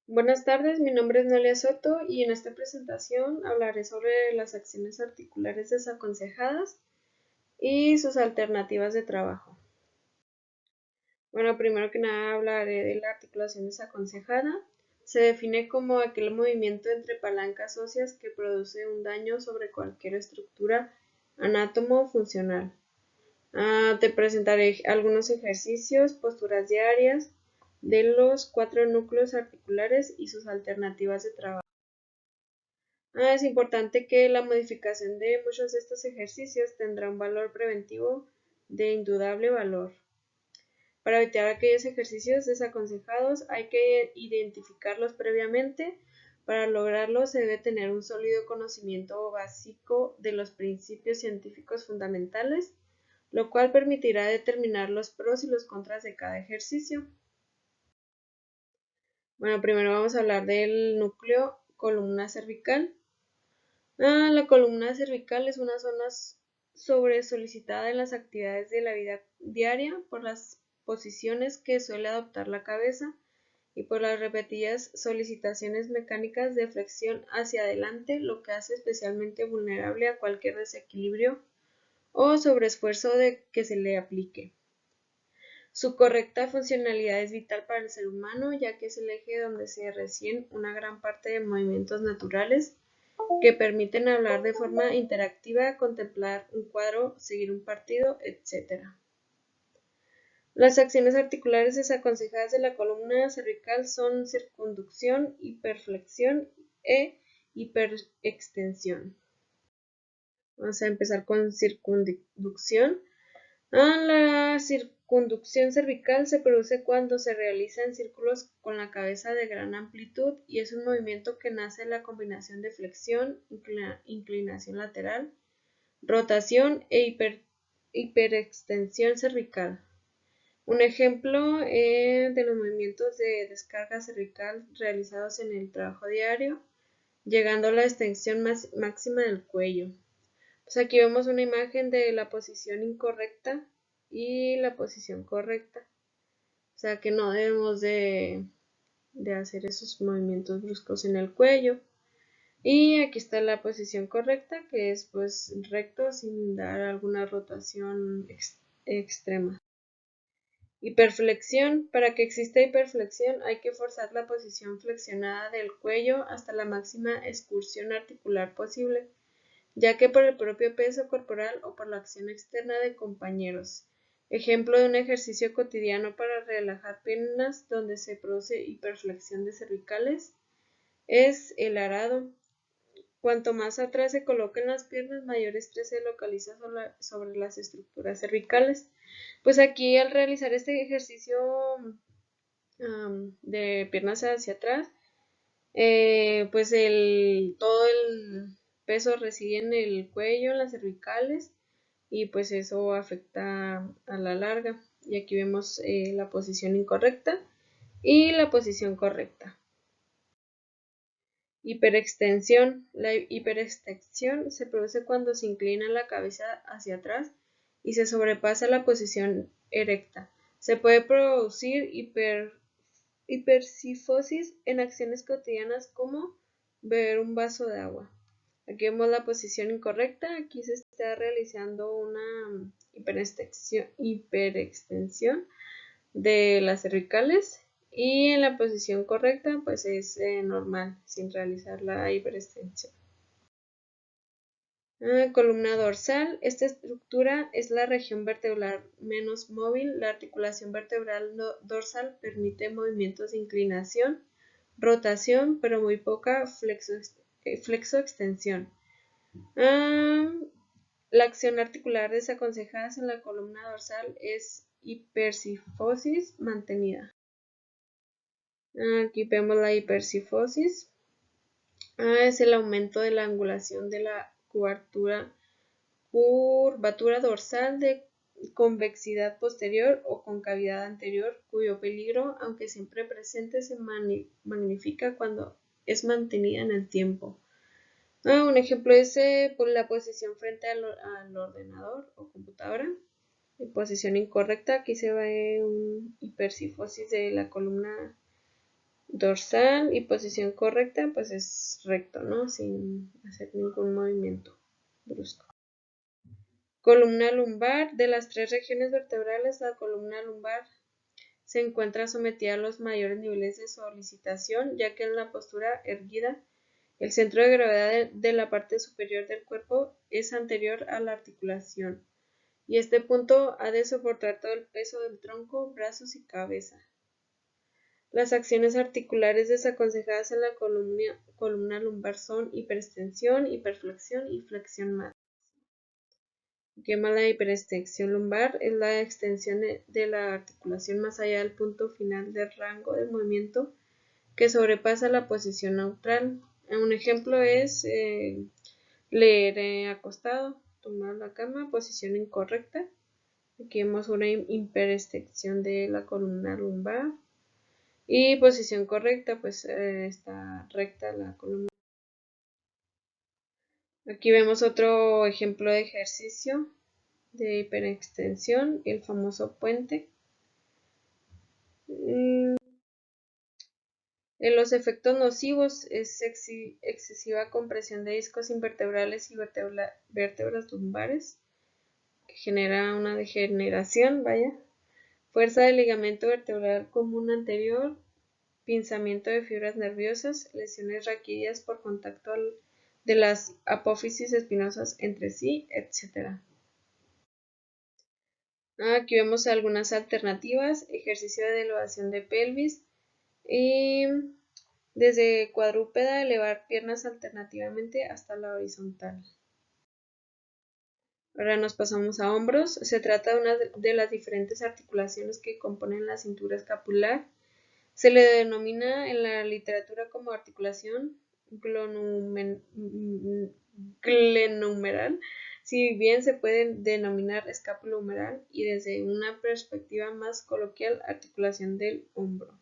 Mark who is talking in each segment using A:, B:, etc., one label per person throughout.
A: Buenas tardes, mi nombre es Noelia Soto y en esta presentación hablaré sobre las acciones articulares desaconsejadas y sus alternativas de trabajo. Bueno, primero que nada hablaré de la articulación desaconsejada. Se define como aquel movimiento entre palancas óseas que produce un daño sobre cualquier estructura anátomo funcional. Te presentaré algunos ejercicios, posturas diarias de los 4 núcleos articulares y sus alternativas de trabajo. Es importante que la modificación de muchos de estos ejercicios tendrá un valor preventivo de indudable valor. Para evitar aquellos ejercicios desaconsejados hay que identificarlos previamente. Para lograrlo se debe tener un sólido conocimiento básico de los principios científicos fundamentales, lo cual permitirá determinar los pros y los contras de cada ejercicio. Bueno, primero vamos a hablar del núcleo columna cervical. La columna cervical es una zona sobresolicitada en las actividades de la vida diaria por las posiciones que suele adoptar la cabeza y por las repetidas solicitaciones mecánicas de flexión hacia adelante, lo que hace especialmente vulnerable a cualquier desequilibrio o sobreesfuerzo que se le aplique. Su correcta funcionalidad es vital para el ser humano, ya que es el eje donde se reciben una gran parte de movimientos naturales que permiten hablar de forma interactiva, contemplar un cuadro, seguir un partido, etc. Las acciones articulares desaconsejadas de la columna cervical son circunducción, hiperflexión e hiperextensión. Vamos a empezar con circunducción. La circunducción cervical se produce cuando se realiza en círculos con la cabeza de gran amplitud y es un movimiento que nace de la combinación de flexión, inclinación lateral, rotación e hiperextensión cervical. Un ejemplo de los movimientos de descarga cervical realizados en el trabajo diario, llegando a la extensión máxima del cuello. Pues aquí vemos una imagen de la posición incorrecta y la posición correcta. O sea que no debemos de hacer esos movimientos bruscos en el cuello. Y aquí está la posición correcta, que es pues recto sin dar alguna rotación extrema. Hiperflexión. Para que exista hiperflexión hay que forzar la posición flexionada del cuello hasta la máxima excursión articular posible, ya que por el propio peso corporal o por la acción externa de compañeros. Ejemplo de un ejercicio cotidiano para relajar piernas donde se produce hiperflexión de cervicales es el arado. Cuanto más atrás se coloquen las piernas, mayor estrés se localiza sobre las estructuras cervicales. Pues aquí al realizar este ejercicio de piernas hacia atrás, pues todo el peso reside en el cuello, en las cervicales, y pues eso afecta a la larga. Y aquí vemos la posición incorrecta y la posición correcta. Hiperextensión. La hiperextensión se produce cuando se inclina la cabeza hacia atrás y se sobrepasa la posición erecta. Se puede producir hipersifosis en acciones cotidianas como beber un vaso de agua. Aquí vemos la posición incorrecta. Aquí se está realizando una hiperextensión de las cervicales. Y en la posición correcta, pues es normal, sin realizar la hiperextensión. Columna dorsal. Esta estructura es la región vertebral menos móvil. La articulación vertebral dorsal permite movimientos de inclinación, rotación, pero muy poca flexoextensión. La acción articular desaconsejada en la columna dorsal es hipersifosis mantenida. Aquí vemos la hipersifosis. Es el aumento de la angulación de la curvatura dorsal de convexidad posterior o concavidad anterior, cuyo peligro, aunque siempre presente, se magnifica cuando es mantenida en el tiempo. Un ejemplo es por la posición frente al ordenador o computadora. En posición incorrecta, aquí se ve una hipersifosis de la columna dorsal y posición correcta, pues es recto, ¿no? Sin hacer ningún movimiento brusco. Columna lumbar. De las 3 regiones vertebrales, la columna lumbar se encuentra sometida a los mayores niveles de solicitación, ya que en la postura erguida, el centro de gravedad de la parte superior del cuerpo es anterior a la articulación, y este punto ha de soportar todo el peso del tronco, brazos y cabeza. Las acciones articulares desaconsejadas en la columna lumbar son hiperextensión, hiperflexión y flexión máxima. La hiperextensión lumbar es la extensión de la articulación más allá del punto final del rango de movimiento que sobrepasa la posición neutral. Un ejemplo es leer acostado, tomar la cama, posición incorrecta. Aquí vemos una hiperextensión de la columna lumbar. Y posición correcta, pues está recta la columna. Aquí vemos otro ejemplo de ejercicio de hiperextensión, el famoso puente. En los efectos nocivos es excesiva compresión de discos invertebrales y vértebras lumbares, que genera una degeneración, fuerza del ligamento vertebral común anterior, pinzamiento de fibras nerviosas, lesiones raquídeas por contacto de las apófisis espinosas entre sí, etc. Aquí vemos algunas alternativas: ejercicio de elevación de pelvis y desde cuadrúpeda elevar piernas alternativamente hasta la horizontal. Ahora nos pasamos a hombros. Se trata de una de las diferentes articulaciones que componen la cintura escapular. Se le denomina en la literatura como articulación glenohumeral, si bien se puede denominar escápula humeral, y desde una perspectiva más coloquial, articulación del hombro.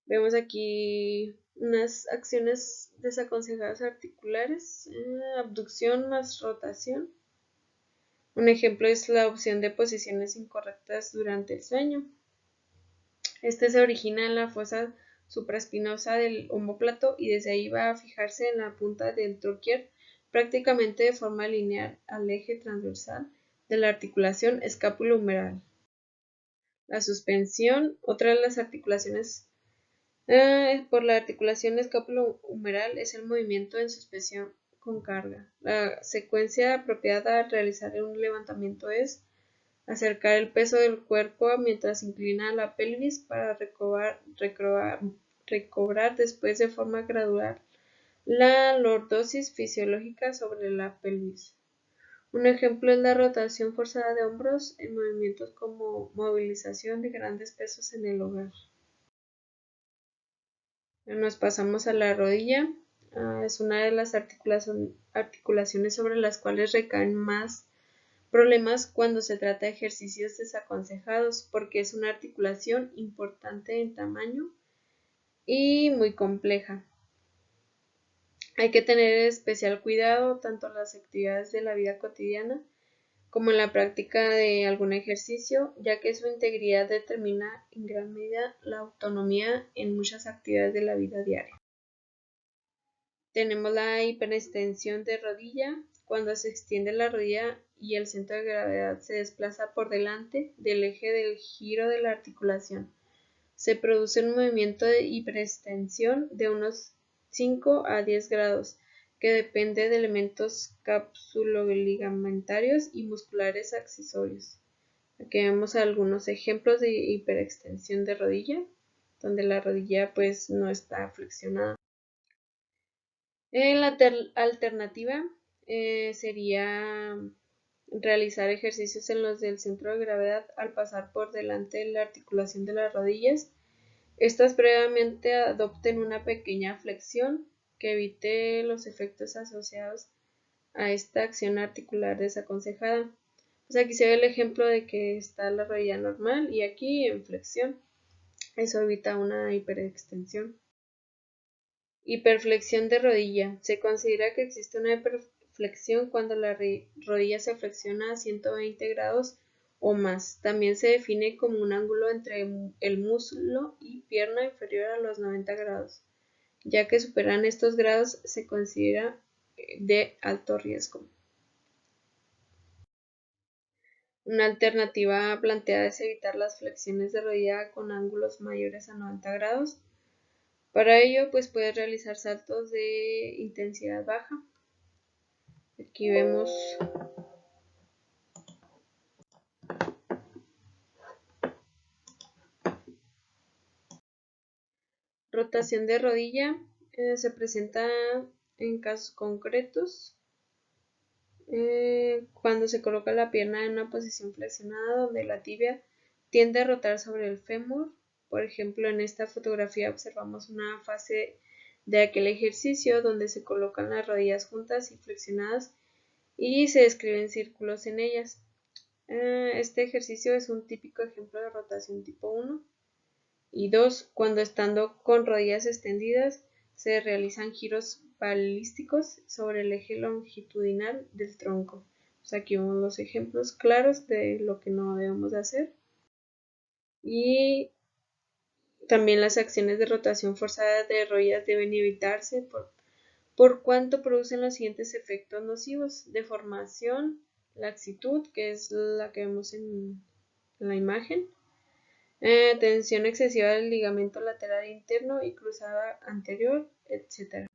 A: Vemos aquí unas acciones desaconsejadas articulares: abducción más rotación. Un ejemplo es la opción de posiciones incorrectas durante el sueño. Este se origina en la fosa supraespinosa del omóplato y desde ahí va a fijarse en la punta del troquier, prácticamente de forma lineal al eje transversal de la articulación escápulo-humeral. La suspensión. Otra de las articulaciones por la articulación escápulo-humeral es el movimiento en suspensión con carga. La secuencia apropiada al realizar un levantamiento es acercar el peso del cuerpo mientras inclina la pelvis para recobrar después de forma gradual la lordosis fisiológica sobre la pelvis. Un ejemplo es la rotación forzada de hombros en movimientos como movilización de grandes pesos en el hogar. Nos pasamos a la rodilla. Es una de las articulaciones sobre las cuales recaen más problemas cuando se trata de ejercicios desaconsejados, porque es una articulación importante en tamaño y muy compleja. Hay que tener especial cuidado tanto en las actividades de la vida cotidiana como en la práctica de algún ejercicio, ya que su integridad determina en gran medida la autonomía en muchas actividades de la vida diaria. Tenemos la hiperextensión de rodilla. Cuando se extiende la rodilla y el centro de gravedad se desplaza por delante del eje del giro de la articulación, se produce un movimiento de hiperextensión de unos 5 a 10 grados, que depende de elementos capsuloligamentarios y musculares accesorios. Aquí vemos algunos ejemplos de hiperextensión de rodilla, donde la rodilla pues no está flexionada. La alternativa sería realizar ejercicios en los del centro de gravedad al pasar por delante de la articulación de las rodillas. Estas previamente adopten una pequeña flexión que evite los efectos asociados a esta acción articular desaconsejada. Pues aquí se ve el ejemplo de que está la rodilla normal y aquí en flexión. Eso evita una hiperextensión. Hiperflexión de rodilla. Se considera que existe una hiperflexión cuando la rodilla se flexiona a 120 grados o más. También se define como un ángulo entre el muslo y pierna inferior a los 90 grados. Ya que superan estos grados se considera de alto riesgo. Una alternativa planteada es evitar las flexiones de rodilla con ángulos mayores a 90 grados. Para ello, pues puedes realizar saltos de intensidad baja. Aquí vemos rotación de rodilla. Se presenta en casos concretos cuando se coloca la pierna en una posición flexionada donde la tibia tiende a rotar sobre el fémur. Por ejemplo, en esta fotografía observamos una fase de aquel ejercicio donde se colocan las rodillas juntas y flexionadas y se describen círculos en ellas. Este ejercicio es un típico ejemplo de rotación tipo 1. Y 2. Cuando estando con rodillas extendidas se realizan giros balísticos sobre el eje longitudinal del tronco. Aquí vemos los ejemplos claros de lo que no debemos de hacer. Y también las acciones de rotación forzada de rodillas deben evitarse por cuanto producen los siguientes efectos nocivos: deformación, laxitud, que es la que vemos en la imagen, tensión excesiva del ligamento lateral interno y cruzada anterior, etc.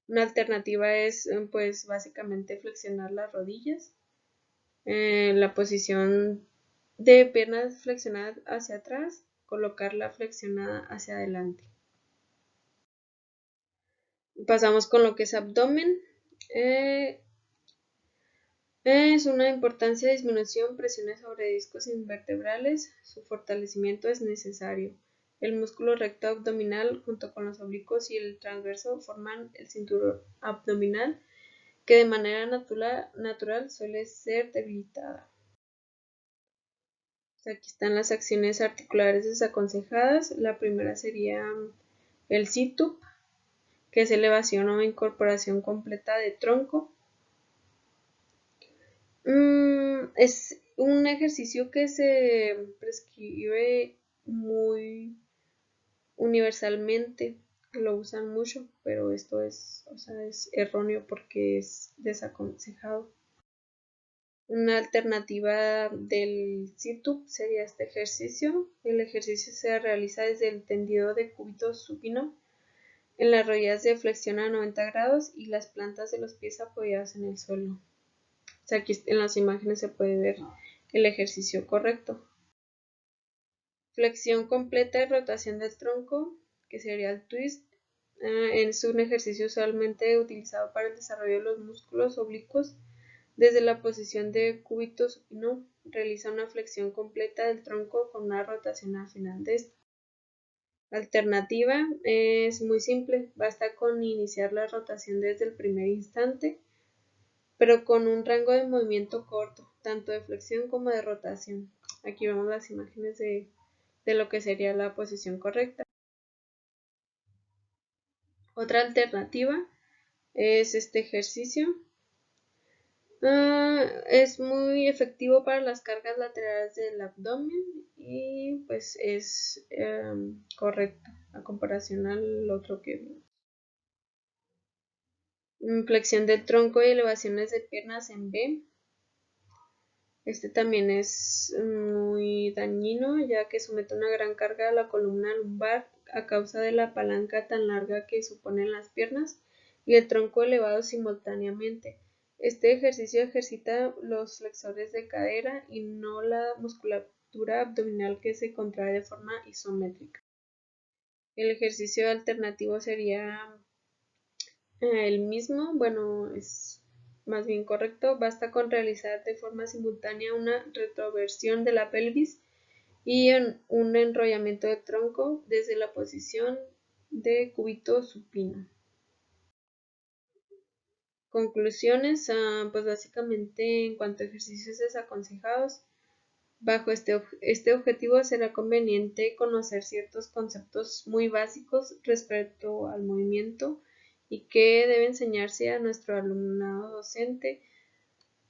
A: Una alternativa es pues básicamente flexionar las rodillas, la posición de piernas flexionadas hacia atrás, colocarla flexionada hacia adelante. Pasamos con lo que es abdomen. Es una importancia disminución, presiones sobre discos invertebrales, su fortalecimiento es necesario. El músculo recto abdominal junto con los oblicuos y el transverso forman el cinturón abdominal que de manera natural suele ser debilitada. Aquí están las acciones articulares desaconsejadas. La primera sería el sit-up, que es elevación o incorporación completa de tronco. Es un ejercicio que se prescribe muy universalmente, lo usan mucho, pero esto es erróneo porque es desaconsejado. Una alternativa del sit-up sería este ejercicio. El ejercicio se realiza desde el tendido de cúbito supino, en las rodillas de flexión a 90 grados y las plantas de los pies apoyadas en el suelo. Aquí en las imágenes se puede ver el ejercicio correcto. Flexión completa y rotación del tronco, que sería el twist. Es un ejercicio usualmente utilizado para el desarrollo de los músculos oblicuos. Desde la posición de cúbito supino, realiza una flexión completa del tronco con una rotación al final de esta. La alternativa es muy simple, basta con iniciar la rotación desde el primer instante, pero con un rango de movimiento corto, tanto de flexión como de rotación. Aquí vemos las imágenes de lo que sería la posición correcta. Otra alternativa es este ejercicio. Es muy efectivo para las cargas laterales del abdomen y pues es correcto a comparación al otro que vimos. Flexión del tronco y elevaciones de piernas en B. Este también es muy dañino, ya que somete una gran carga a la columna lumbar a causa de la palanca tan larga que suponen las piernas y el tronco elevado simultáneamente. Este ejercicio ejercita los flexores de cadera y no la musculatura abdominal que se contrae de forma isométrica. El ejercicio alternativo sería el mismo, bueno, es más bien correcto. Basta con realizar de forma simultánea una retroversión de la pelvis y un enrollamiento de tronco desde la posición de cúbito supino. Conclusiones, pues básicamente en cuanto a ejercicios desaconsejados, bajo este objetivo será conveniente conocer ciertos conceptos muy básicos respecto al movimiento y que debe enseñarse a nuestro alumnado docente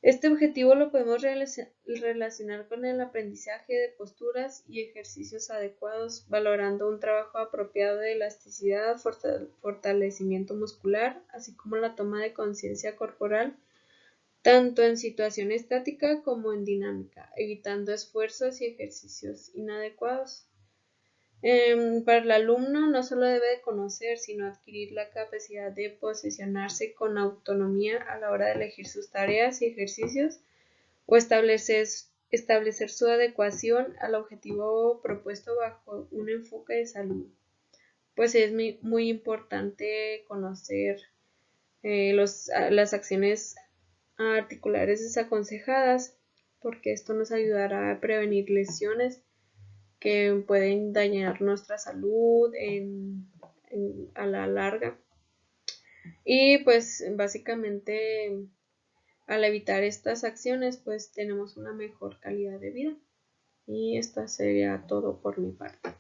A: Este objetivo lo podemos relacionar con el aprendizaje de posturas y ejercicios adecuados, valorando un trabajo apropiado de elasticidad, fortalecimiento muscular, así como la toma de conciencia corporal, tanto en situación estática como en dinámica, evitando esfuerzos y ejercicios inadecuados. Para el alumno no solo debe de conocer, sino adquirir la capacidad de posicionarse con autonomía a la hora de elegir sus tareas y ejercicios o establecer su adecuación al objetivo propuesto bajo un enfoque de salud. Pues es muy importante conocer las acciones articulares desaconsejadas, porque esto nos ayudará a prevenir lesiones que pueden dañar nuestra salud a la larga. Y pues básicamente al evitar estas acciones pues tenemos una mejor calidad de vida. Y esto sería todo por mi parte.